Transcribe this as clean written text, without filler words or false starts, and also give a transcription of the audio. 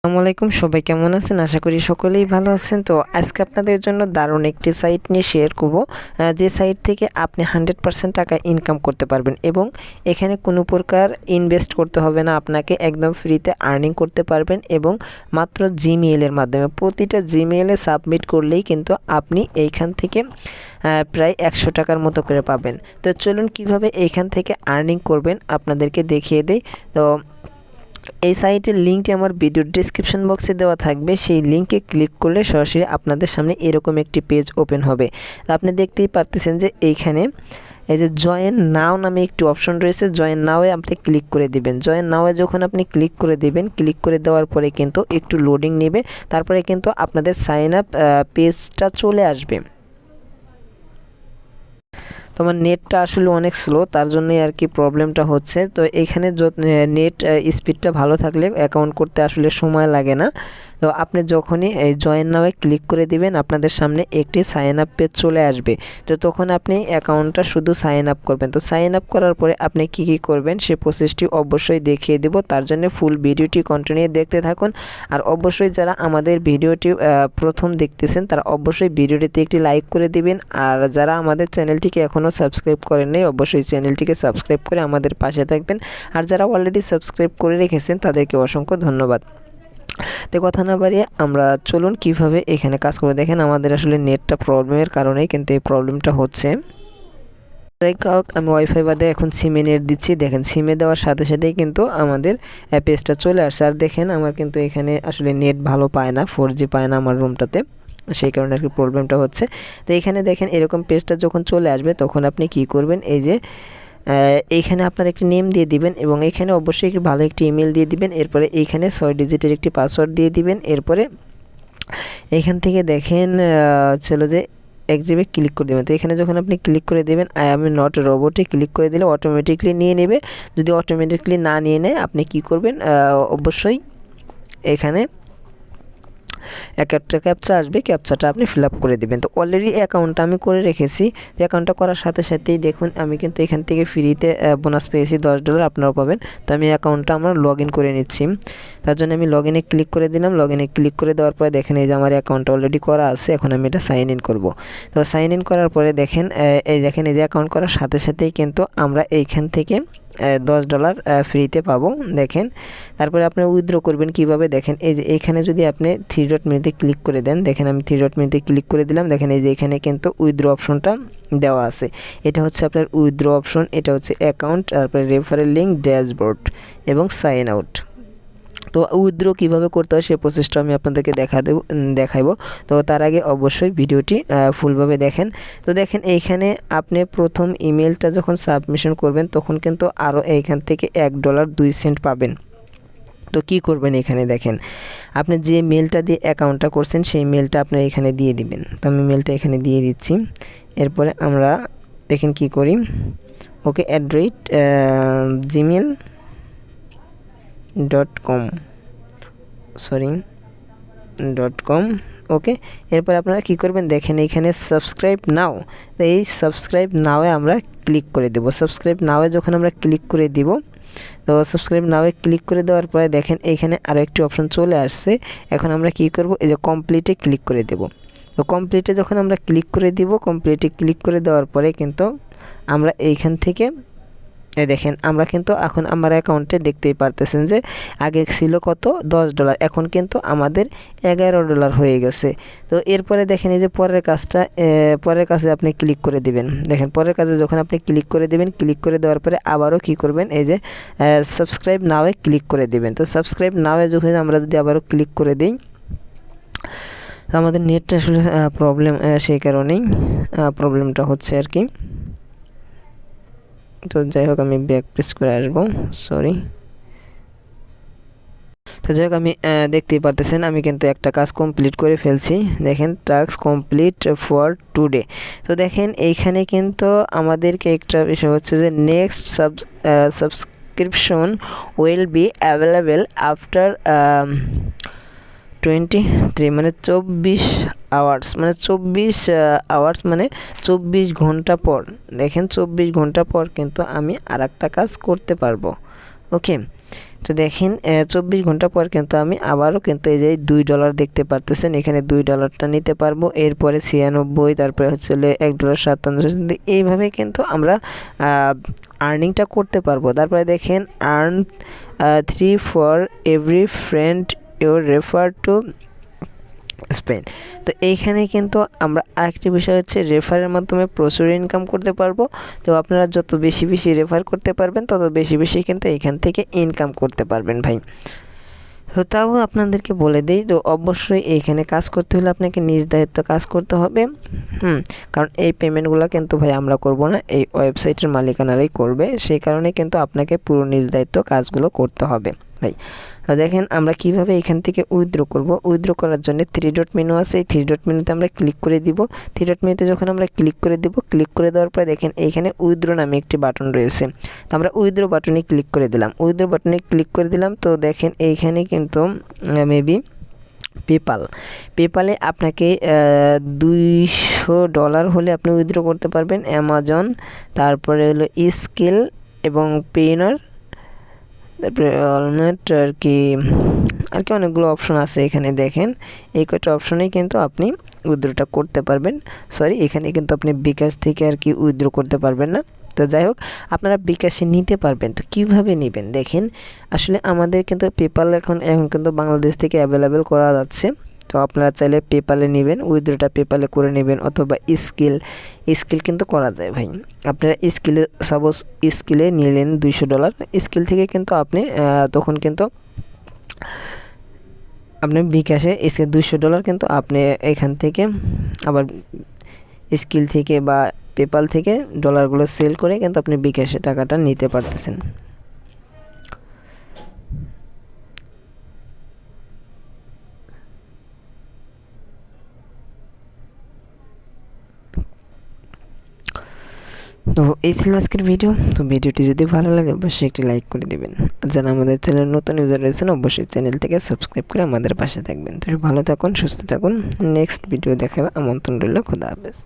আসসালামু আলাইকুম, সবাই কেমন আছেন? আশা করি সকলেই ভালো আছেন। তো আজকে আপনাদের জন্য দারুণ একটি সাইট নিয়ে শেয়ার করব, যে সাইট থেকে আপনি 100% টাকা ইনকাম করতে পারবেন এবং এখানে কোনো প্রকার ইনভেস্ট করতে হবে না আপনাকে, একদম ফ্রিতে আর্নিং করতে পারবেন এবং মাত্র জিমেইলের মাধ্যমে প্রতিটা জিমেইলে সাবমিট করলেই কিন্তু আপনি এইখান থেকে প্রায় 100 টাকার মতো করে পাবেন। তো চলুন কিভাবে এইখান থেকে আর্নিং করবেন আপনাদেরকে দেখিয়ে দেই। তো এই সাইটের লিঙ্কটি আমার ভিডিওর ডিসক্রিপশন বক্সে দেওয়া থাকবে, সেই লিঙ্কে ক্লিক করলে সরাসরি আপনাদের সামনে এরকম একটি পেজ ওপেন হবে। আপনি দেখতেই পারতেছেন যে এইখানে এই যে জয়েন নাও নামে একটি অপশন রয়েছে, জয়েন নাওয়ে আপনি ক্লিক করে দিবেন। জয়েন নাওয়ে যখন আপনি ক্লিক করে দিবেন, ক্লিক করে দেওয়ার পরে কিন্তু একটু লোডিং নেবে, তারপরে কিন্তু আপনাদের সাইন আপ পেজটা চলে আসবে। তোমার নেটটা আসলে অনেক স্লো, তার জন্যই আর কি প্রবলেমটা হচ্ছে। তো এইখানে নেট স্পিডটা ভালো থাকলে অ্যাকাউন্ট করতে আসলে সময় লাগে না। তো আপনি যখনই এই জয়েন নাওয়ে ক্লিক করে দিবেন, আপনাদের সামনে একটি সাইন আপ পেজ চলে আসবে। তো তখন আপনি অ্যাকাউন্টটা শুধু সাইন আপ করবেন। তো সাইন আপ করার পরে আপনি কি করবেন সে প্রসেসটি অবশ্যই দেখিয়ে দেব, তার জন্য ফুল ভিডিওটি কন্টিনিউ দেখতে থাকুন। আর অবশ্যই যারা আমাদের ভিডিওটি প্রথম দেখতেছেন তারা অবশ্যই ভিডিওটিতে একটি লাইক করে দিবেন। আর যারা আমাদের চ্যানেলটিকে এখনও সাবস্ক্রাইব করেন নাই, অবশ্যই চ্যানেলটিকে সাবস্ক্রাইব করে আমাদের পাশে থাকবেন। আর যারা অলরেডি সাবস্ক্রাইব করে রেখেছেন তাদেরকে অসংখ্য ধন্যবাদ। তো কথা না বাড়িয়ে আমরা চলুন কিভাবে এখানে কাজ করবে। দেখেন আমাদের আসলে নেটটা প্রবলেমের কারণেই কিন্তু এই প্রবলেমটা হচ্ছে। যাই হোক, আমি ওয়াইফাই বাদে এখন সিমে নেট দিচ্ছি। দেখেন সিমে দেওয়ার সাথে সাথেই কিন্তু আমাদের পেজটা চলে আসছে। আর দেখেন আমার কিন্তু এখানে আসলে নেট ভালো পায় না, 4G পায় না আমার রুমটাতে, সেই কারণে আর কি প্রবলেমটা হচ্ছে। তো এখানে দেখেন এরকম পেজটা যখন চলে আসবে তখন আপনি কি করবেন, এই যে এইখানে আপনার একটি নেম দিয়ে দিবেন এবং এখানে অবশ্যই একটি ভালো একটি ইমেল দিয়ে দিবেন। এরপরে এইখানে 6 ডিজিটের একটি পাসওয়ার্ড দিয়ে দিবেন। এরপরে এখান থেকে দেখেন চলো যে 1 জিবি ক্লিক করে দেবেন। তো এখানে যখন আপনি ক্লিক করে দেবেন আই এম নট রোবটে ক্লিক করে দিলে অটোমেটিকলি নিয়ে নেবে। যদি অটোমেটিকলি না নিয়ে নেয় আপনি কি করবেন, অবশ্যই এখানে একটা ক্যাপচা আসবে, ক্যাপচাটা আপনি ফিল আপ করে দেবেন। তো অলরেডি অ্যাকাউন্টটা আমি করে রেখেছি। অ্যাকাউন্টটা করার সাথে সাথেই দেখুন আমি কিন্তু এখান থেকে ফ্রিতে বোনাস পেয়েছি $10, আপনারাও পাবেন। তো আমি অ্যাকাউন্টটা আমার লগ ইন করে নিচ্ছি। তার জন্য আমি লগ ইনে ক্লিক করে দিলাম। লগ ইনে ক্লিক করে দেওয়ার পরে দেখেন এই যে আমার অ্যাকাউন্টটা অলরেডি করা আছে। এখন আমি এটা সাইন ইন করব। তো সাইন ইন করার পরে দেখেন এই যে অ্যাকাউন্ট করার সাথে সাথেই কিন্তু আমরা এইখান থেকে $10 ফ্রিতে পাবো। দেখেন তারপরে আপনি উইথড্র করবেন কিভাবে, দেখেন এই যে এখানে যদি আপনি 3 ডট মেনুতে ক্লিক করে দেন, দেখেন আমি 3 ডট মেনুতে ক্লিক করে দিলাম। দেখেন এই যে এখানে কিন্তু উইথড্র অপশনটা দেওয়া আছে। এটা হচ্ছে আপনার উইথড্র অপশন, এটা হচ্ছে অ্যাকাউন্ট, তারপরে রেফারেল লিঙ্ক, ড্যাশবোর্ড এবং সাইন আউট। তো উইথড্র কীভাবে করতে হয় সে প্রসেসটা আমি আপনাদেরকে দেখাবো। তো তার আগে অবশ্যই ভিডিওটি ফুলভাবে দেখেন। তো দেখেন এইখানে আপনি প্রথম ইমেলটা যখন সাবমিশন করবেন তখন কিন্তু আরও এইখান থেকে $1.02 পাবেন। তো কী করবেন, এখানে দেখেন আপনি যে মেলটা দিয়ে অ্যাকাউন্টটা করছেন সেই মেলটা আপনি এখানে দিয়ে দিবেন। তো আমি মেলটা এখানে দিয়ে দিচ্ছি। এরপরে আমরা দেখেন কি করি, ওকে gmail.com ওকে। এরপর আপনারা কি করবেন, দেখেন এইখানে সাবস্ক্রাইব নাও। তো এই সাবস্ক্রাইব নাওয়ে আমরা ক্লিক করে দেব। সাবস্ক্রাইব নাওয়ে যখন আমরা ক্লিক করে দিব, তো সাবস্ক্রাইব নাওয়ে ক্লিক করে দেওয়ার পরে দেখেন এইখানে আরও একটি অপশন চলে আসছে। এখন আমরা কি করব, এই যে কমপ্লিটে ক্লিক করে দেব। তো কমপ্লিটে যখন আমরা ক্লিক করে দিব, কমপ্লিটে ক্লিক করে দেওয়ার পরে কিন্তু আমরা এইখান থেকে দেখেন আমরা কিন্তু এখন আমার অ্যাকাউন্টে দেখতেই পারতেছেন যে আগে ছিল কত $10, এখন কিন্তু আমাদের $11 হয়ে গেছে। তো এরপরে দেখেন এই যে পরের কাজে আপনি ক্লিক করে দিবেন। দেখেন পরের কাজে যখন আপনি ক্লিক করে দিবেন, ক্লিক করে দেওয়ার পরে আবারও কি করবেন, এই যে সাবস্ক্রাইব নাওয়ে ক্লিক করে দিবেন। তো সাবস্ক্রাইব নাওয়ে যখন আমরা যদি আবারও ক্লিক করে দিই, তো আমাদের নেটটা আসলে প্রবলেম, সেই কারণেই প্রবলেমটা হচ্ছে আর কি। তো যাই হোক আমি ব্যাক প্রেস করে আসবো, সরি। তো যাই হোক আমি দেখতেই পারতেছেন আমি কিন্তু একটা কাজ কমপ্লিট করে ফেলছি। দেখেন টাস্ক কমপ্লিট ফর টুডে। তো দেখেন এইখানে কিন্তু আমাদেরকে একটা বিষয় হচ্ছে যে next subscription will be available after 23 মানে 24 আওয়ার্স, মানে 24 আওয়ার্স মানে 24 ঘন্টা পর। দেখেন 24 ঘন্টা পর কিন্তু আমি আর একটা কাজ করতে পারবো। ওকে, তো দেখেন 24 ঘন্টা পর কিন্তু আমি আবারও কিন্তু এই যে $2 দেখতে পারতেছেন, এখানে $2টা নিতে পারবো। এরপরে 96, তারপরে হচ্ছে $1.57। এইভাবে কিন্তু আমরা আর্নিংটা করতে পারবো। তারপরে দেখেন earn 3 for every friend you refer to Spain. তো এইখানে কিন্তু আমরা আরেকটি বিষয় হচ্ছে রেফারের মাধ্যমে প্রচুর ইনকাম করতে পারবো। তো আপনারা যত বেশি বেশি রেফার করতে পারবেন তত বেশি বেশি কিন্তু এইখান থেকে ইনকাম করতে পারবেন ভাই। তো তাও আপনাদেরকে বলে দিই, তো অবশ্যই এইখানে কাজ করতে হলে আপনাকে নিজ দায়িত্ব কাজ করতে হবে। কারণ এই পেমেন্টগুলো কিন্তু ভাই আমরা করব না, এই ওয়েবসাইটের মালিকানারাই করবে। সেই কারণে কিন্তু আপনাকে পুরো নিজ দায়িত্ব কাজগুলো করতে হবে ভাই। তো দেখেন আমরা কিভাবে এখান থেকে উইথড্র করব। উইথড্র করার জন্য 3 ডট মেনু আছে, এই 3 ডট মেনুতে আমরা ক্লিক করে দিব। 3 ডট মেনুতে যখন আমরা ক্লিক করে দিব, ক্লিক করে দেওয়ার পরে দেখেন এইখানে উইথড্র নামে একটি বাটন রয়েছে। তো আমরা উইথড্র বাটনে ক্লিক করে দিলাম। উইথড্র বাটনে ক্লিক করে দিলাম। তো দেখেন এইখানে কিন্তু মেবি পেপালে আপনাকে $200 হলে আপনি উইথড্র করতে পারবেন। অ্যামাজন, তারপরে হলো স্কিল এবং পেইনার, তারপরে অলনেট আর কি অনেকগুলো অপশন আছে এখানে। দেখেন এই কয়টা অপশনেই কিন্তু আপনি উইথড্রটা করতে পারবেন। সরি, এখানে কিন্তু আপনি বিকাশ থেকে আর কি উইথড্র করতে পারবেন না। তো যাই হোক, আপনারা বিকাশে নিতে পারবেন। তো কীভাবে নেবেন দেখেন, আসলে আমাদের কিন্তু পেপাল এখন কিন্তু বাংলাদেশ থেকে অ্যাভেলেবেল করা যাচ্ছে। তো আপনারা চাইলে পেপালে নেবেন, উইথড্রটা পেপালে করে নেবেন, অথবা স্কিল কিন্তু করা যায় ভাই। আপনারা সাপোজ স্কিলে নিলেন $200, স্কিল থেকে কিন্তু আপনি তখন কিন্তু আপনি বিকাশে $200 কিন্তু আপনি এখান থেকে আবার স্কিল থেকে বা পেপাল থেকে ডলারগুলো সেল করে কিন্তু আপনি বিকাশে টাকাটা নিতে পারতেছেন। তো এই ছিল আজকের ভিডিও। তো ভিডিওটি যদি ভালো লাগে অবশ্যই একটি লাইক করে দিবেন। আর যারা আমাদের চ্যানেল নতুন ইউজার রয়েছেন অবশ্যই চ্যানেলটিকে সাবস্ক্রাইব করে আমাদের পাশে থাকবেন। তো ভালো থাকুন, সুস্থ থাকুন। নেক্সট ভিডিও দেখার আমন্ত্রণ রইল। খোদা হাফেজ।